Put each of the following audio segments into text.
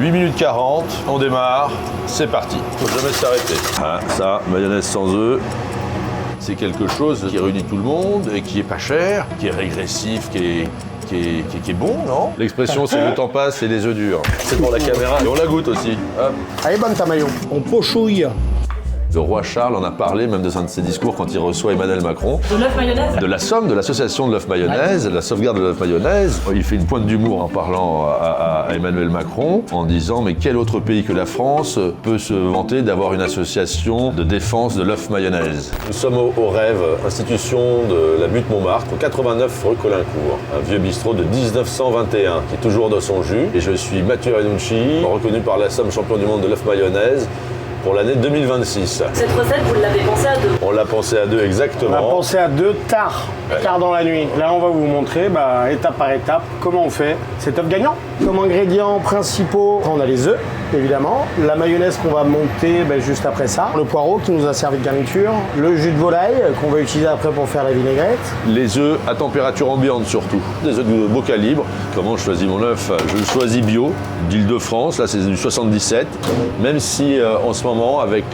8 minutes 40, on démarre, c'est parti. Faut jamais s'arrêter. Ah, ça, mayonnaise sans œufs. C'est quelque chose qui réunit tout le monde et qui est pas cher, qui est régressif, qui est bon, non? L'expression c'est le temps passe et les œufs durs. C'est pour la caméra. Et on la goûte aussi. Hop. Elle est bonne ta maillot. On pochouille. Le roi Charles en a parlé même de un de ses discours quand il reçoit Emmanuel Macron. De l'œuf mayonnaise? De la somme de l'association de l'œuf mayonnaise, de la sauvegarde de l'œuf mayonnaise. Il fait une pointe d'humour en parlant à Emmanuel Macron en disant mais quel autre pays que la France peut se vanter d'avoir une association de défense de l'œuf mayonnaise. Nous sommes au Rêve, institution de la Butte Montmartre, au 89 rue Colincourt, un vieux bistrot de 1921 qui est toujours dans son jus. Et je suis Mathieu Ranucci, reconnu par la Somme champion du monde de l'œuf mayonnaise pour l'année 2026. Cette recette, vous l'avez pensée à deux? On l'a pensé à deux exactement. On a pensé à deux tard dans la nuit. Là, on va vous montrer étape par étape comment on fait cet œuf gagnant. Comme ingrédients principaux, on a les œufs, évidemment, la mayonnaise qu'on va monter juste après ça, le poireau qui nous a servi de garniture, le jus de volaille qu'on va utiliser après pour faire la vinaigrette. Les œufs à température ambiante surtout. Des œufs de beau calibre. Comment je choisis mon œuf? Je le choisis bio, d'Île-de-France, là c'est du 77. Même si en ce moment, avec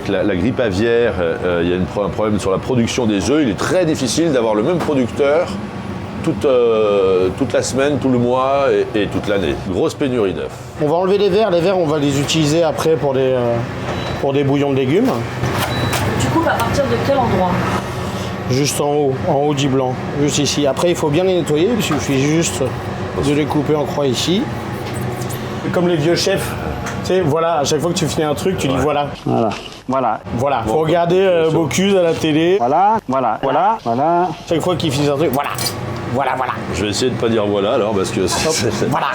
la grippe aviaire, il y a un problème sur la production des œufs. Il est très difficile d'avoir le même producteur toute la semaine, tout le mois et toute l'année. Grosse pénurie d'œufs. On va enlever les verres. Les verres, on va les utiliser après pour des bouillons de légumes. Du coup, à partir de quel endroit? Juste en haut du blanc, juste ici. Après, il faut bien les nettoyer. Il suffit juste de les couper en croix ici. Comme les vieux chefs. Tu sais, voilà, à chaque fois que tu finis un truc, tu dis voilà. Voilà. Faut regarder Bocuse à la télé. Voilà. Chaque fois qu'ils finissent un truc, voilà. Je vais essayer de ne pas dire voilà alors parce que Voilà.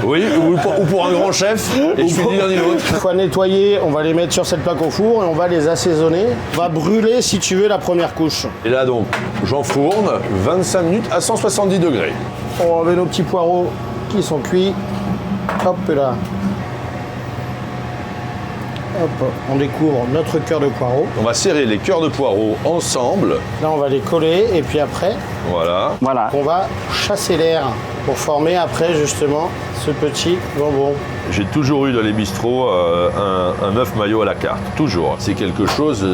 oui, ou pour un grand chef, et je fais ni l'un ni l'autre. Une fois nettoyés, on va les mettre sur cette plaque au four et on va les assaisonner. On va brûler, si tu veux, la première couche. Et là donc, j'enfourne 25 minutes à 170 degrés. On va enlever nos petits poireaux qui sont cuits. Hop là. Hop, on découvre notre cœur de poireau. On va serrer les cœurs de poireaux ensemble. Là, on va les coller et puis après, Voilà. on va chasser l'air pour former après justement ce petit bonbon. J'ai toujours eu dans les bistrots un œuf mayo à la carte, toujours. C'est quelque chose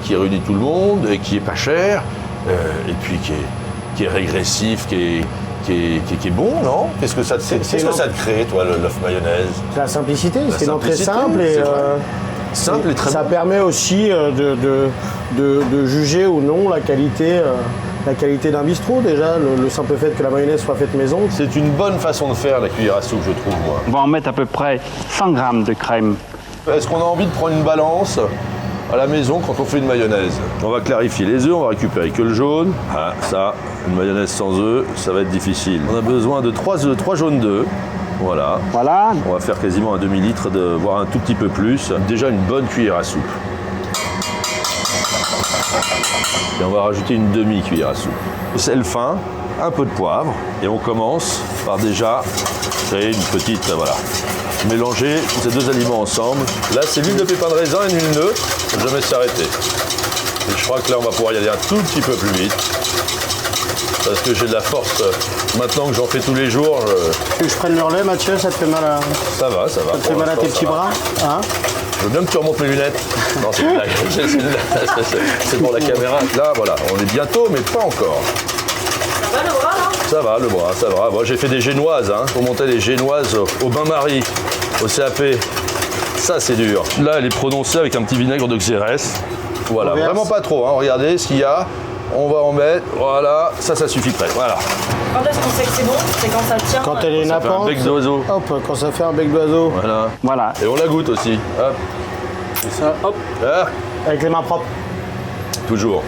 qui réunit tout le monde et qui est pas cher, et puis qui est régressif, qui est bon, non? Qu'est-ce que ça te crée, toi, l'œuf mayonnaise? La simplicité, c'est une entrée simplicité, simple et, c'est vrai. Simple et très ça bon. permet aussi de juger ou non la qualité d'un bistrot. Déjà, le simple fait que la mayonnaise soit faite maison. C'est une bonne façon de faire la cuillère à soupe, je trouve, moi. On va en mettre à peu près 100 grammes de crème. Est-ce qu'on a envie de prendre une balance à la maison quand on fait une mayonnaise? On va clarifier les œufs, on va récupérer que le jaune. Ah, ça, une mayonnaise sans œufs, ça va être difficile. On a besoin de 3 jaunes d'œufs. Voilà. On va faire quasiment un demi-litre, voire un tout petit peu plus. Déjà une bonne cuillère à soupe. Et on va rajouter une demi-cuillère à soupe. Sel fin, un peu de poivre. Et on commence par déjà créer une petite, mélanger ces deux aliments ensemble. Là, c'est l'huile de pépin de raisin et une huile neutre. Faut jamais s'arrêter. Et je crois que là, on va pouvoir y aller un tout petit peu plus vite. Parce que j'ai de la force. Maintenant que j'en fais tous les jours, Que je prenne le relais, Mathieu, ça te fait mal à, ça va. ça te fait mal à tes petits bras, hein? Je veux bien que tu remontes mes lunettes. Non, c'est une blague. C'est pour la caméra. Là, voilà, on est bientôt, mais pas encore. Ça va le bras, là? Ça va, le bras, ça va. Moi, j'ai fait des génoises, pour monter les génoises au bain-marie, au CAP. Ça, c'est dur. Là, elle est prononcée avec un petit vinaigre de Xérès. Voilà, On verse. vraiment pas trop. Regardez ce qu'il y a. On va en mettre. Voilà, ça suffit près. Voilà. Quand est-ce qu'on sait que c'est bon? C'est quand ça tient. Quand elle est Ça fait un nappante, bec d'oiseau. hop, quand ça fait un bec d'oiseau, Voilà. Et on la goûte aussi. Hop. ça, hop, Ah, avec les mains propres. toujours.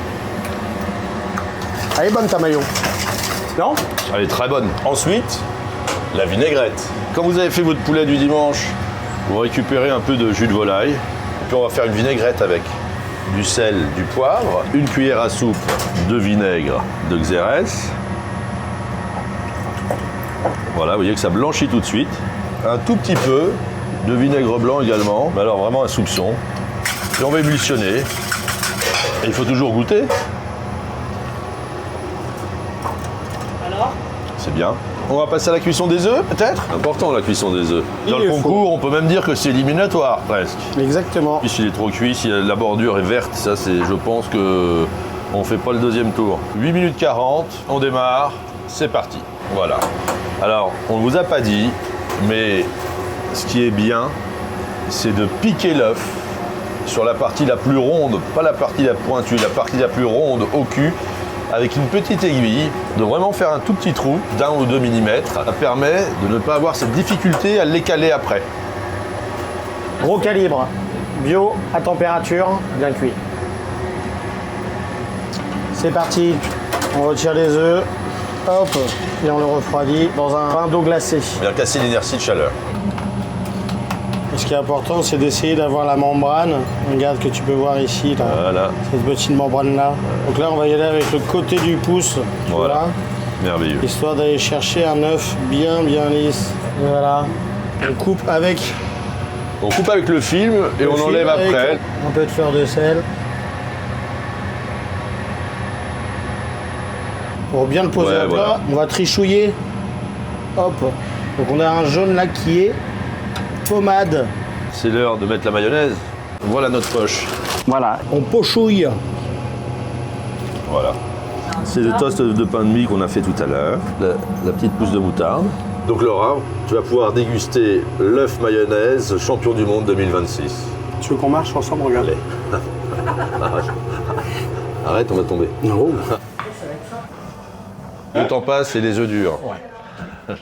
Elle est bonne ta maillot. Non? Elle est très bonne. Ensuite, la vinaigrette. Quand vous avez fait votre poulet du dimanche, vous récupérez un peu de jus de volaille. Et puis on va faire une vinaigrette avec du sel, du poivre, une cuillère à soupe de vinaigre de Xérès. Voilà, vous voyez que ça blanchit tout de suite. Un tout petit peu de vinaigre blanc également. Mais alors vraiment un soupçon. Et on va émulsionner. Et il faut toujours goûter. Alors? C'est bien. On va passer à la cuisson des œufs, peut-être? Important la cuisson des œufs. Dans Il le est concours, on peut même dire que c'est éliminatoire, presque. Exactement. Puis s'il est trop cuit, si la bordure est verte, ça c'est, je pense que on fait pas le deuxième tour. 8 minutes 40, on démarre, c'est parti. Voilà. Alors, on ne vous a pas dit, mais ce qui est bien, c'est de piquer l'œuf sur la partie la plus ronde, pas la partie la pointue, la partie la plus ronde au cul, avec une petite aiguille, de vraiment faire un tout petit trou d'1 ou 2 mm. Ça permet de ne pas avoir cette difficulté à l'écaler après. Gros calibre, bio, à température, bien cuit. C'est parti, on retire les œufs, hop, et on le refroidit dans un bain d'eau glacée. Bien casser l'inertie de chaleur. Et ce qui est important, c'est d'essayer d'avoir la membrane. Regarde que tu peux voir ici, là, Voilà, cette petite membrane-là. Donc là, on va y aller avec le côté du pouce, voilà, merveilleux. histoire d'aller chercher un œuf bien lisse. Et voilà, on coupe avec On coupe avec le film et on le enlève fil, avec après. un peu de fleur de sel. Pour bien le poser Ouais, à plat, voilà. on va trichouiller. Hop. Donc on a un jaune là qui est pommade. C'est l'heure de mettre la mayonnaise. Voilà notre poche. Voilà. On pochouille. Voilà. C'est le toast de pain de mie qu'on a fait tout à l'heure. La petite pousse de moutarde. Donc Laura, tu vas pouvoir déguster l'œuf mayonnaise champion du monde 2026. Tu veux qu'on marche ensemble? Regardez. Arrête, on va tomber. Non. Le temps passe et les œufs durs. Ouais.